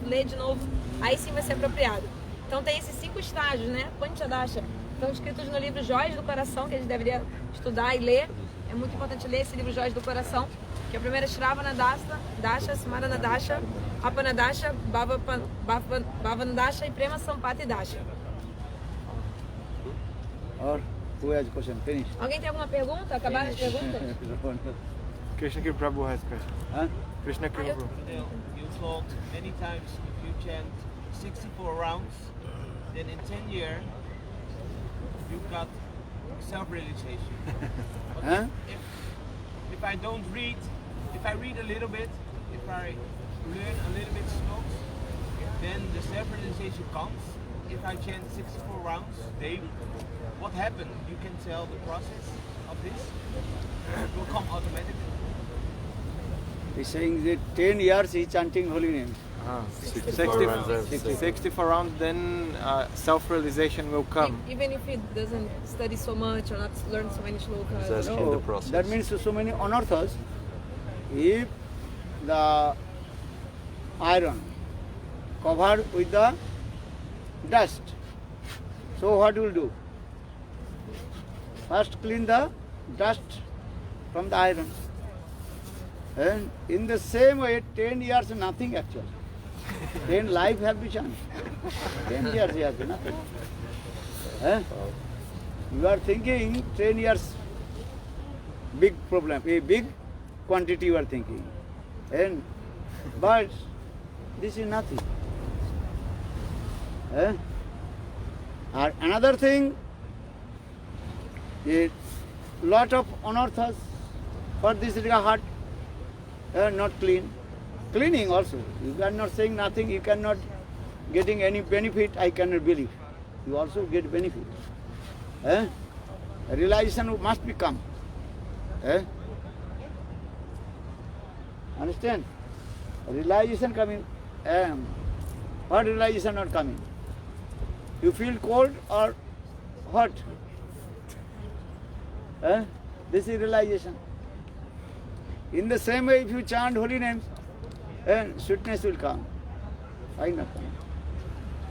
lê de novo, aí sim vai ser apropriado. Então, tem esses 5 estágios, né? Panchadasha. Estão escritos no livro Joias do Coração, que a gente deveria estudar e ler. É muito importante ler esse livro Joias do Coração, que a primeira é Shravana Dasha, Smarana Dasha, Apana Dasha, Bhavana Dasha e Prema Sampati Dasha. Or who has question? Finish. Alguém tem alguma pergunta? Acabaram as perguntas? Krishna Ki Prabhu has question. Huh? Krishna Ki Prabhu. You told many times if you chant 64 rounds, then in 10 years you've got self-realization. But Huh? if I don't read, if I read a little bit, if I learn a little bit slow, then the self-realization comes. If I chant 64 rounds daily, what happened? You can tell the process of this. It will come automatically. He's saying that 10 years he's chanting holy names. 64 rounds, then self-realization will come. Even if he doesn't study so much or not learn so many shlokas. No, that means so many anarthas. If the iron covered with the dust, so what will do? First clean the dust from the iron. And in the same way, 10 years nothing actually. 10 life have been changed. 10 years he has been nothing. You are thinking 10 years big problem, a big quantity you are thinking. But this is nothing. Another thing, a lot of anarthas for this heart not clean. Cleaning also. You are not saying nothing, you cannot getting any benefit, I cannot believe. You also get benefit. Realization must become. Understand? Realization coming. What realization not coming? You feel cold or hot? This is realization. In the same way, if you chant holy names, sweetness will come. Why not come?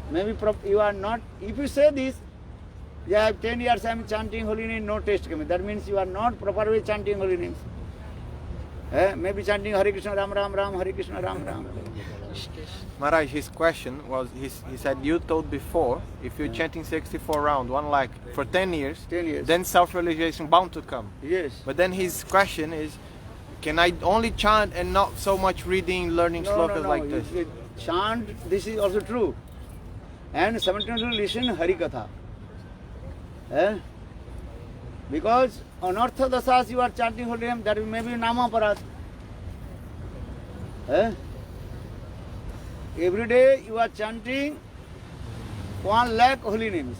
Maybe you are not, if you say this, yeah, 10 years I am chanting holy name, no taste coming. That means you are not properly chanting holy names. Maybe chanting Hare Krishna Ram Ram Ram, Hare Krishna Ram Ram. Maharaj, his question was, he said, you told before, if you're chanting 64 rounds, one like, for 10 years, 10 years. then self-realization bound to come. Yes. But then his question is, can I only chant and not so much reading, learning slokas like this? You chant, this is also true. And simultaneously listen Harikatha. Because anartha dasas you are chanting holy name, that may be nama parad. Every day you are chanting 1 lakh holy names.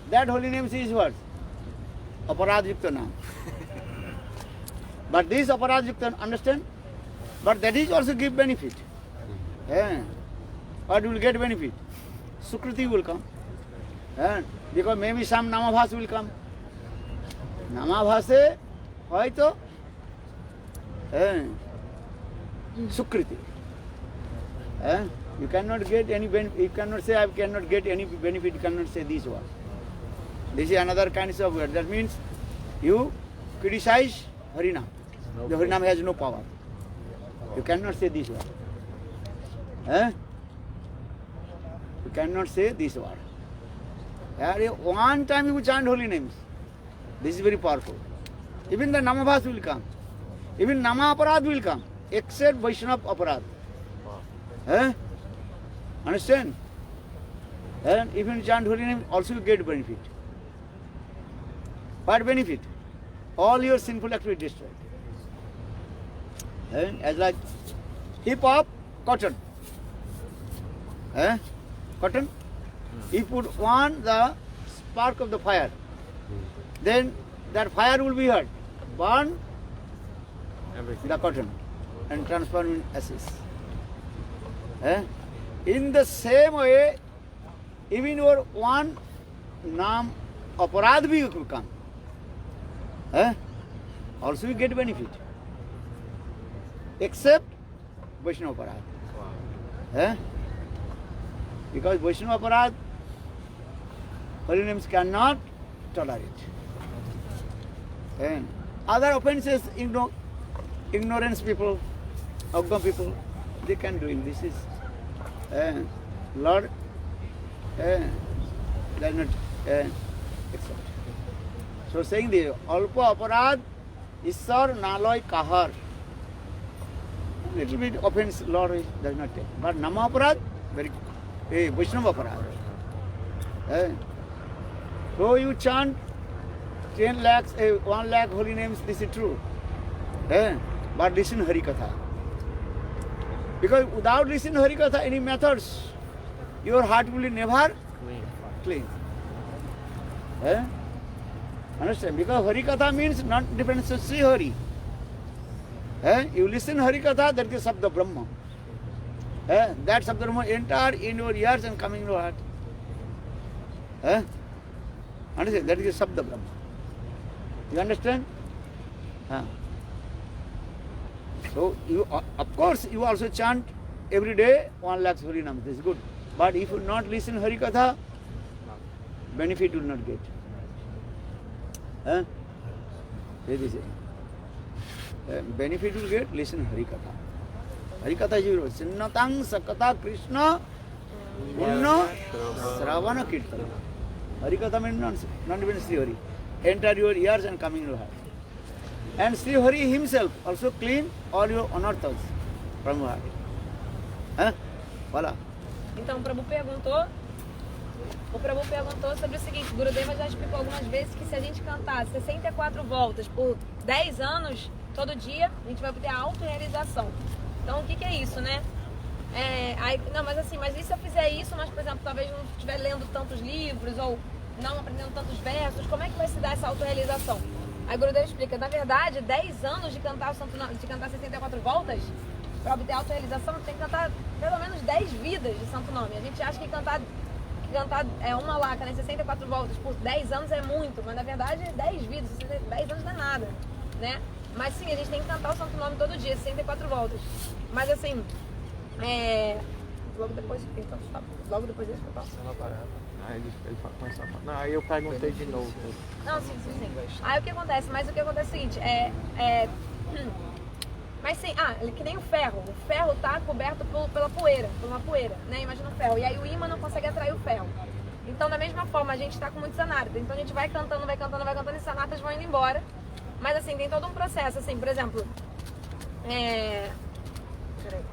That holy names is what? Aparadhyukta naam. But this aparadhyukta, understand? But that is also give benefit. What will get benefit? Sukriti will come. Because maybe some namabhas will come. Namabhase, hoito, Sukriti. You cannot get any benefit, you cannot say I cannot get any benefit, you cannot say this one. This is another kind of word. That means you criticize Harinam. The Harinam has no power. You cannot say this word. You cannot say this word. One time you chant holy names. This is very powerful. Even the Namabhas will come. Even Nama Aparad will come. Except Vaishnava Aparad. Understand? And if you chant holy name, also you get benefit. What benefit? all your sinful activity destroyed. As like heap of cotton. Cotton. You put on the spark of the fire, then that fire will be hurt. Burn Everything. the cotton and transform in ashes. In the same way, even your one naam aparad bhi will come. Also you get benefit. Except Vaishnava aparad. Because Vaishnava aparad, holy names cannot tolerate. Other offenses, ignorance people, Agam people, they can do it. This is Lord does not accept. So saying the Alpa aparad, Isar naloy kahar. Little bit offense Lord does not take. But Nama aparad, very Vaishnava aparad. So you chant 10 lakhs, 1 lakh holy names, this is true. But listen Hari Katha. Because without listening Hari Katha, any methods, your heart will never clean. Understand? Because Hari Katha means not depends on Sri Hari. You listen Hari Katha, that is Sabda Brahma. That Sabda Brahma enter in your ears and come in your heart. Understand? That is Sabda Brahma. You understand? So you, of course, you also chant every day 1 lakh Hari Nam. This is good. But if you not listen Hari Katha, benefit will not get. Benefit will get, listen Hari Katha. Hari Katha is Sinnatang Sakata Krishna Punna Sravana Kirtana. Hari Katha means not even Sri Hari. Enter your ears and come in your heart. And Sri Hari himself also clean all your anarthas from your heart. Voilà. Então o Prabhu perguntou sobre o seguinte: Gurudeva já explicou algumas vezes que se a gente cantar 64 voltas por 10 anos, todo dia, a gente vai obter a autorrealização. Então o que é isso, né? Mas e se eu fizer isso, mas por exemplo, talvez não estiver lendo tantos livros ou não aprendendo tantos versos, como é que vai se dar essa autorrealização? Aí Gurudeva explica, na verdade, 10 anos de cantar 64 voltas, para obter a autorrealização, tem que cantar pelo menos 10 vidas de Santo Nome. A gente acha que cantar uma laca, né, 64 voltas por 10 anos é muito, mas na verdade 10 vidas, 10 anos não é nada, né? Mas sim, a gente tem que cantar o Santo Nome todo dia, 64 voltas. Mas assim, logo depois desse que eu passo. Não, aí eu perguntei de novo. Não, sim. Aí o que acontece? Mas o que acontece é o seguinte, mas sim, que nem o ferro. O ferro tá coberto pela poeira, por uma poeira, né? Imagina o ferro. E aí o ímã não consegue atrair o ferro. Então, da mesma forma, a gente tá com muitos anartas. Então a gente vai cantando e os anartas vão indo embora. Mas assim, tem todo um processo, assim, por exemplo. Peraí.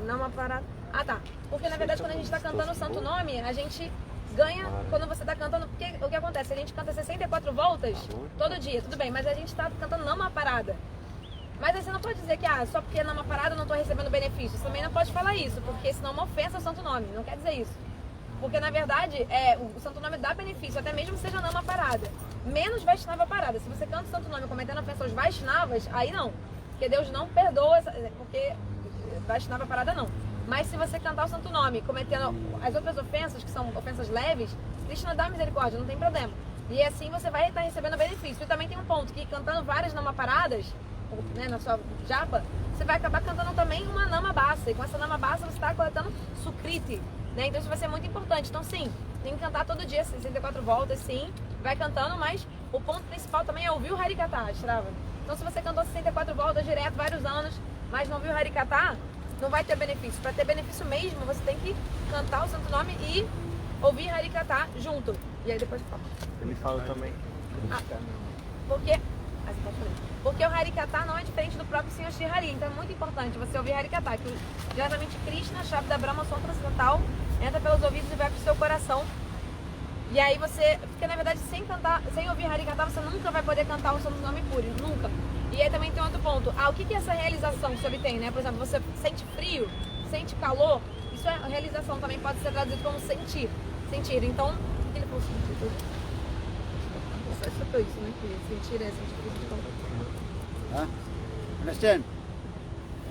Não uma parada. Tá. Porque na verdade quando a gente tá cantando o Santo Nome, a gente ganha quando você tá cantando. Porque o que acontece? A gente canta 64 voltas todo dia, tudo bem, mas a gente tá cantando não uma parada. Mas aí você não pode dizer que só porque não uma parada eu não tô recebendo benefícios. Você também não pode falar isso, porque senão é uma ofensa ao Santo Nome. Não quer dizer isso. Porque na verdade o Santo Nome dá benefício, até mesmo que seja não uma parada. Menos Vaishnava parada. Se você canta o Santo Nome cometendo ofensa aos Vaishnavas, aí não. Porque Deus não perdoa, porque Vaishnava parada não. Mas se você cantar o Santo Nome cometendo as outras ofensas, que são ofensas leves, Krishna dá misericórdia, não tem problema. E assim você vai estar recebendo benefício. E também tem um ponto, que cantando várias namaparadas, né, na sua japa, você vai acabar cantando também uma namabasa. E com essa namabasa você está coletando sukriti, né? Então isso vai ser muito importante. Então sim, tem que cantar todo dia, 64 voltas, sim. Vai cantando, mas o ponto principal também é ouvir o Harikatha, Shravan. Então se você cantou 64 voltas direto, vários anos, mas não viu o Harikatha, não vai ter benefício. Para ter benefício mesmo, você tem que cantar o Santo Nome e ouvir Harikatha junto. E aí depois fala. Ele fala também. Porque o Harikatha não é diferente do próprio Senhor Shri Hari. Então é muito importante você ouvir Harikatha, que diretamente Krishna, Shabda Brahma, som transcendental, entra pelos ouvidos e vai para o seu coração. E aí você, porque na verdade sem cantar, sem ouvir Harikata, você nunca vai poder cantar o Santo Nome Puri, nunca. E aí também tem outro ponto. O que é essa realização que você obtém, né? Por exemplo, você sente frio, sente calor, isso é realização, também pode ser traduzido como sentir. Sentir. Então, o que ele falou sentir? Só escutou isso, né? Que sentir é sentir frio. Huh? Understand?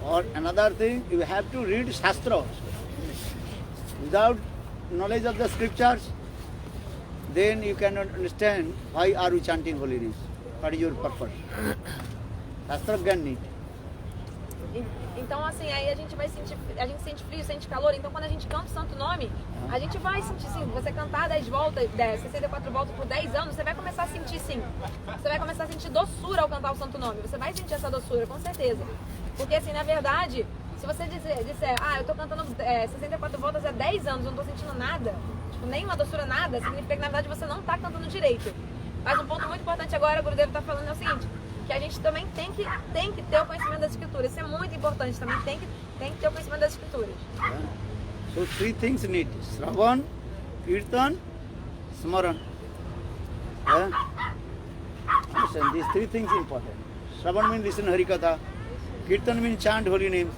Or another thing, you have to read Shastra also. Without knowledge of the scriptures, then you cannot understand why are you chanting holy names. What is your purpose? Shastra Gyan need. Então, assim, aí a gente sente frio, sente calor. Então, quando a gente canta o Santo Nome, a gente vai sentir, sim. Você cantar 10 voltas, 64 voltas por 10 anos, você vai começar a sentir, sim. Você vai começar a sentir doçura ao cantar o Santo Nome. Você vai sentir essa doçura, com certeza. Porque, assim, na verdade, se você disser, eu tô cantando 64 voltas há 10 anos, eu não tô sentindo nada, tipo, nenhuma doçura, nada, significa que, na verdade, você não tá cantando direito. Mas um ponto muito importante agora, o Gurudev tá falando, é o seguinte, que a gente também tem que ter o conhecimento das escrituras. Isso é muito importante, também tem que ter o conhecimento das escrituras. So three things need: Shravan, Kirtan, Smaran. Understand? These three things important. Shravan means listen Harikatha, Kirtan means chant holy names,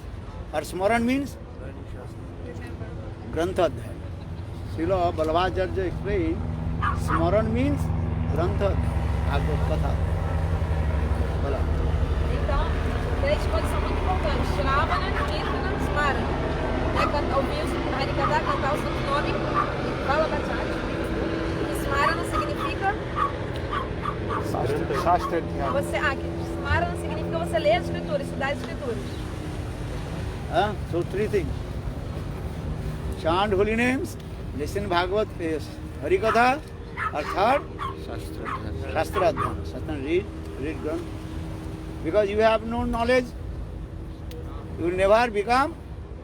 or Smaran means Grantha-adhyaya. Srila Balabhacharya explained, Smaran means Grantha-adhyaya, Bhagavad Katha. Então, três coisas são muito importantes: Shravana, Kirtana, Smarana. Ouvir o Harikata, cantar o Santo Nome, Balabhacharya. E Smarana significa... Smarana significa você ler as escrituras, estudar as escrituras. So three things: chant holy names, listen Bhagavad, Harikatha, or third, Shastra Adhyana. Shastra, read Granth. Because you have no knowledge, you will never become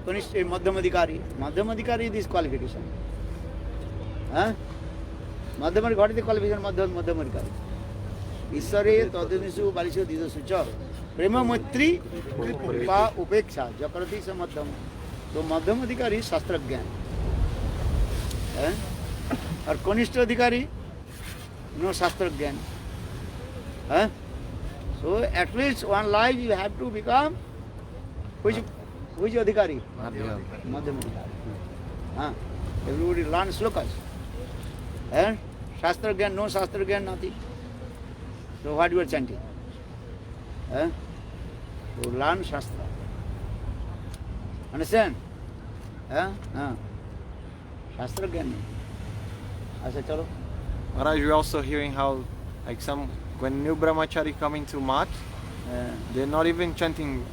Madhyamadhikari. Madhyamadhikari is this qualification. Madhyamadhikari, what is the qualification Madhyamadhikari? Ishare tadunisu balishu didasu cha prema maitri kripa upeksha jakarati samadhyam. So Madhyamadhikari is Shastra Gyan. Or Kanishta Adhikari, no Shastra Gyan. So at least one life you have to become which adhikari? Madhyamadhikari. Everybody learns slokas. Shastra Gyan, no Shastra Gyan, nothing. So what you are chanting? So learn Shastra. Understand? Shastra Gyan. I said, chalo. Maharaj, we're also hearing how, like when new brahmachari come into mat, they're not even chanting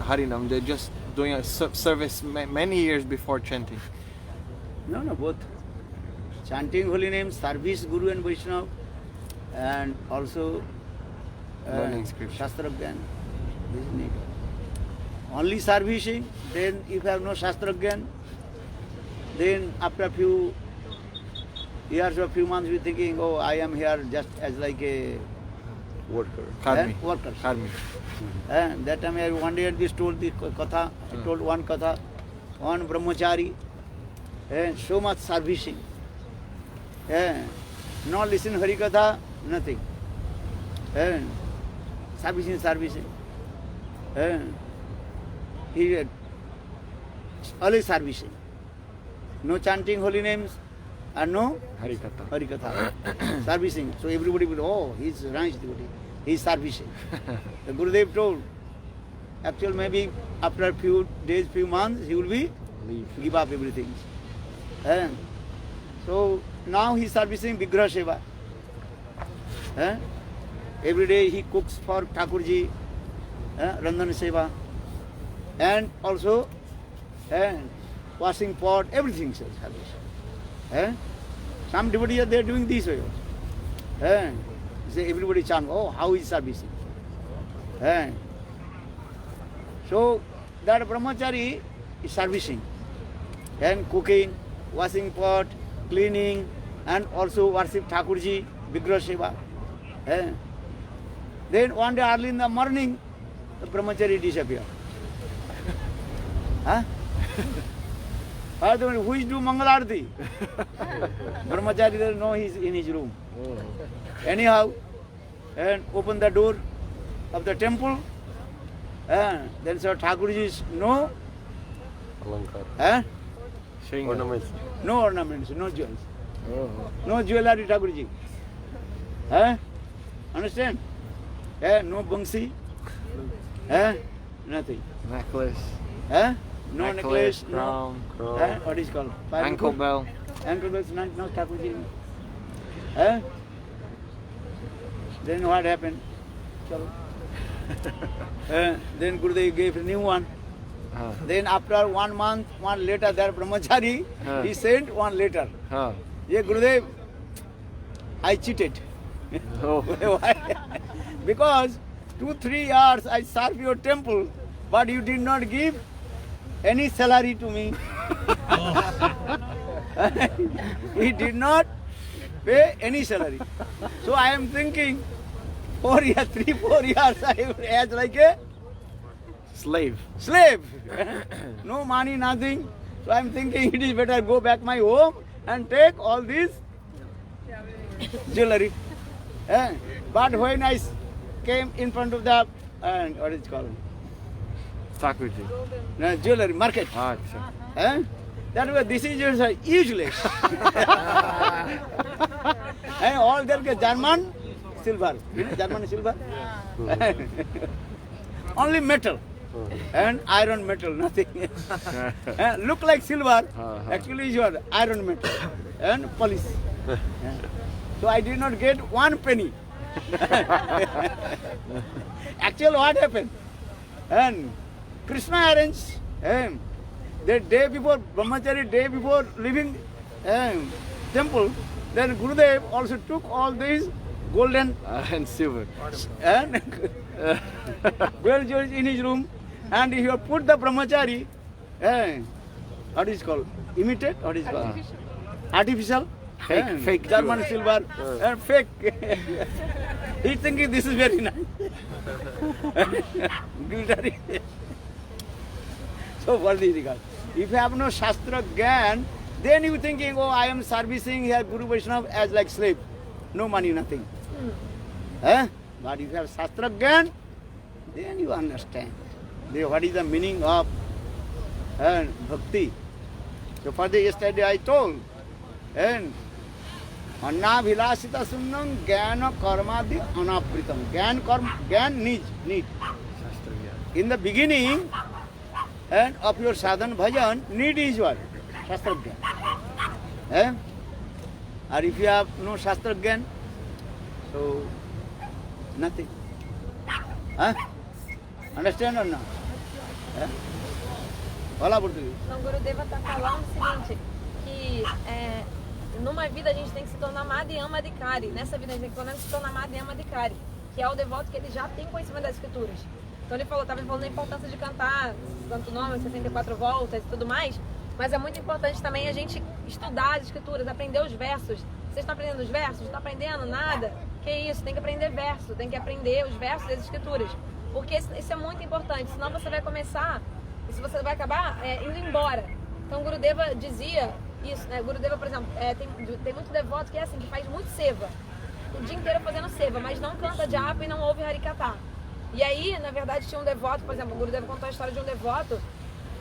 Harinam, they're just doing a service many years before chanting. No, both. Chanting holy names, service Guru and Vaishnava, and also Learning scripture. Shastra Gyan. This is needed. Only servicing, then if you have no Shastra Gyan, then after a few years or few months, you're thinking, oh, I am here just as like a Worker. Karmi. Worker. Karmi. That time I one day told the katha, I told one katha, one brahmachari, so much servicing. Not listen Harikatha, nothing. Servicing. He always servicing. No chanting holy names and no Harikatha. Servicing. So everybody will, oh, he's nice devotee. He's servicing. The Gurudev told, actually maybe after a few days, few months, he will be give up everything. So now he's servicing Vigraha Seva. Every day he cooks for Thakurji, Randan Seva, and also washing pot, everything service. Some devotees they are doing this way also. Say everybody chant, oh, how is servicing? So that brahmachari is servicing and cooking, washing pot, cleaning, and also worship Thakurji, Vigraha Seva. Then one day early in the morning, the brahmachari disappeared. What Who is do Mangalarti? Brahmachari doesn't know he's in his room. Anyhow, and open the door of the temple. Then Sir Thakurji no. Ornaments. No ornaments, no jewels. No jewelry, Thakurji. Understand? No bangsi. Nothing. Necklace. No necklace, crown, no. What is called? ankle bell. Ankle bells, no Thakurji. Then what happened? Chalo. Then Gurudev gave a new one. Then after 1 month, one letter there, Brahmachari, he sent one letter. Yeah, Gurudev, I cheated. Why? Because 2-3 years I served your temple, but you did not give any salary to me. He did not pay any salary. So I am thinking, 4 years, 3-4 years, I am as like a Slave. No money, nothing. So I am thinking it is better go back my home and take all this jewelry. But when I came in front of the, what is it called? Thakurji. Jewelry market. That way, this is just useless. All there get German silver. You know German silver? Only metal. And iron metal, nothing. Look like silver, actually is your iron metal and polish. So I did not get 1 penny. Actually what happened? And Krishna arranged the day before, Brahmachari day before leaving temple, then Gurudev also took all these golden And silver. and gold jewels in his room, and he put the Brahmachari, what is called? Imitate? What is called? Artificial? Fake German jewel. silver, fake. He's thinking this is very nice. Glittery. So what is it? If you have no Shastra Gyan, then you thinking, oh, I am servicing here Guru Vaishnava as like slave. No money, nothing. But if you have Shastra Gyan, then you understand what is the meaning of bhakti. So further yesterday I told, Anna Vilasita Sunnam Gyana Karmadi Anapritam. Gyan need. In the beginning of your sadhan bhajan, need is what? Shastra Gyan. Or if you have no Shastra Gyan, so nothing. Understand or not? Fala português. Então, Gurudeva está falando o seguinte, que numa vida a gente tem que se tornar Madhyama Adhikari. Nessa vida a gente tem que se tornar Madhyama Adhikari, que é o devoto que ele já tem conhecimento das escrituras. Então ele estava falando da importância de cantar Santo Nome, 64 voltas e tudo mais, mas é muito importante também a gente estudar as escrituras, aprender os versos. Vocês estão aprendendo os versos? Não estão aprendendo nada? Que isso? Tem que aprender verso, tem que aprender os versos das escrituras. Porque isso é muito importante, senão você vai começar, se você vai acabar indo embora. Então Gurudeva dizia isso, né? Gurudeva, por exemplo, tem muito devoto que é assim, que faz muito seva, o dia inteiro fazendo seva, mas não canta japa e não ouve Harikatha. E aí, na verdade, tinha um devoto, por exemplo, o Gurudeva contou a história de um devoto,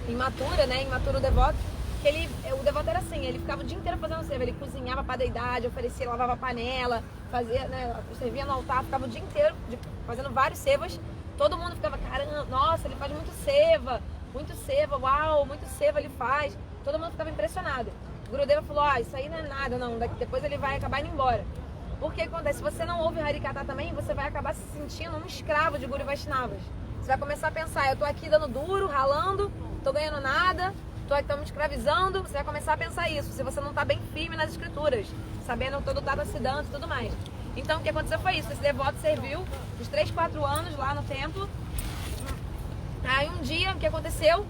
imatura, né? Imaturo devoto, que o devoto era assim, ele ficava o dia inteiro fazendo seva, ele cozinhava para a deidade, oferecia, lavava panela, fazia, né, servia no altar, ficava o dia inteiro fazendo vários sevas. Todo mundo ficava, caramba, nossa, ele faz muito seva, uau, muito seva ele faz. Todo mundo ficava impressionado. O Gurudeva falou, isso aí não é nada, não, depois ele vai acabar indo embora. Porque acontece, se você não ouve Harikatha também, você vai acabar se sentindo um escravo de Guru Vaishnavas. Você vai começar a pensar, eu tô aqui dando duro, ralando, tô ganhando nada, tô me escravizando. Você vai começar a pensar isso, se você não tá bem firme nas escrituras, sabendo todo o Tata Siddhanta e tudo mais. Então o que aconteceu foi isso, esse devoto serviu uns 3-4 anos lá no templo. Aí um dia, o que aconteceu?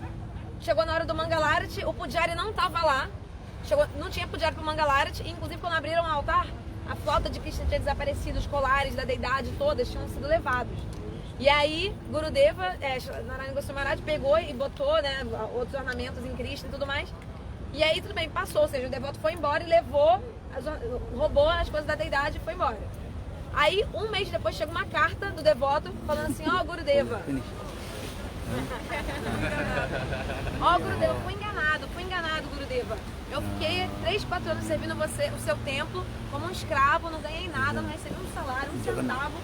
Chegou na hora do Mangalarati, o Pujari não estava lá, não tinha Pujari pro Mangalarati, e inclusive quando abriram o altar, a flauta de Krishna tinha desaparecido, os colares da deidade todas tinham sido levados. E aí Gurudeva, Narayana Goswami Maharaj pegou e botou, né, outros ornamentos em Krishna e tudo mais. E aí tudo bem, passou, ou seja, o devoto foi embora e levou, roubou as coisas da deidade e foi embora. Aí, um mês depois, chega uma carta do devoto falando assim, ó, Gurudeva. Ó, Gurudeva, fui enganado, Gurudeva. Eu fiquei 3, 4 anos servindo você, o seu templo, como um escravo, não ganhei nada, não recebi um salário, um centavo.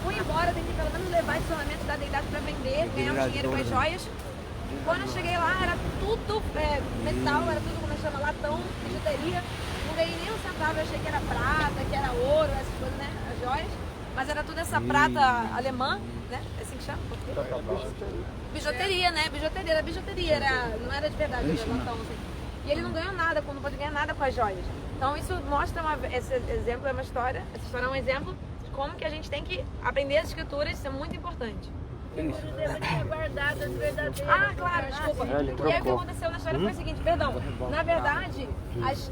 Fui embora, tentei pelo menos levar esse ornamento da deidade para vender, ganhar um dinheiro com as joias. Quando eu cheguei lá, era tudo metal, era tudo, como chama, latão, bijuteria. Não ganhei nem um centavo, eu achei que era prata, que era ouro, essas coisas, né, as joias. Mas era tudo essa prata alemã, né, é assim que chama? Bijuteria, né, bijuteria, não era de verdade, era latão, assim. E ele não ganhou nada, não pode ganhar nada com as joias. Então isso mostra, esse exemplo é uma história, essa história é um exemplo de como que a gente tem que aprender as escrituras, isso é muito importante. Ah, claro, desculpa. E aí o que aconteceu na história foi o seguinte, perdão, na verdade, as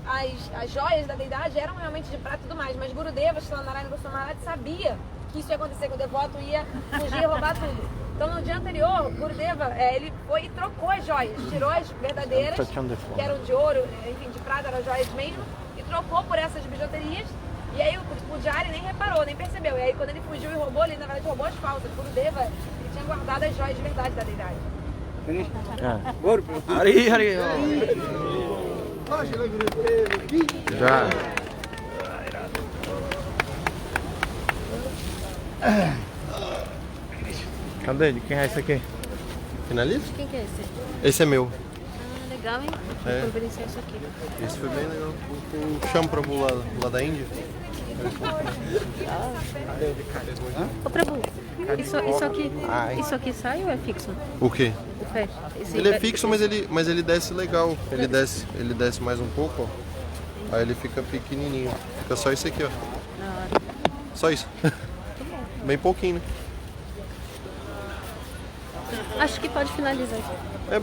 joias da deidade eram realmente de prata e tudo mais, mas Gurudeva, Shilanarayana Goswami Maharaj, sabia que isso ia acontecer, que o devoto ia fugir e roubar tudo. Então no dia anterior, Gurudeva, ele foi e trocou as joias, tirou as verdadeiras, que eram de ouro, enfim, de prata, eram joias mesmo, e trocou por essas bijuterias. E aí o Pujari nem reparou, nem percebeu. E aí quando ele fugiu e roubou, ele na verdade roubou as falsas. Gurudeva, ele tinha guardado as joias de verdade da deidade. Hari. Já. Cadê? De quem é esse aqui? Finaliza? Quem que é esse? Esse é meu. Ah, legal, hein? É. Vou providenciar isso aqui. Esse foi bem legal. O Champrabhu lá da Índia. Ô Prabhu, isso aqui sai ou é fixo? O quê? O pé? Ele é fixo, mas ele desce legal. Ele desce mais um pouco, ó. Aí ele fica pequenininho. Fica só isso aqui, ó. Só isso. Bem pouquinho, né? Acho que pode finalizar. É,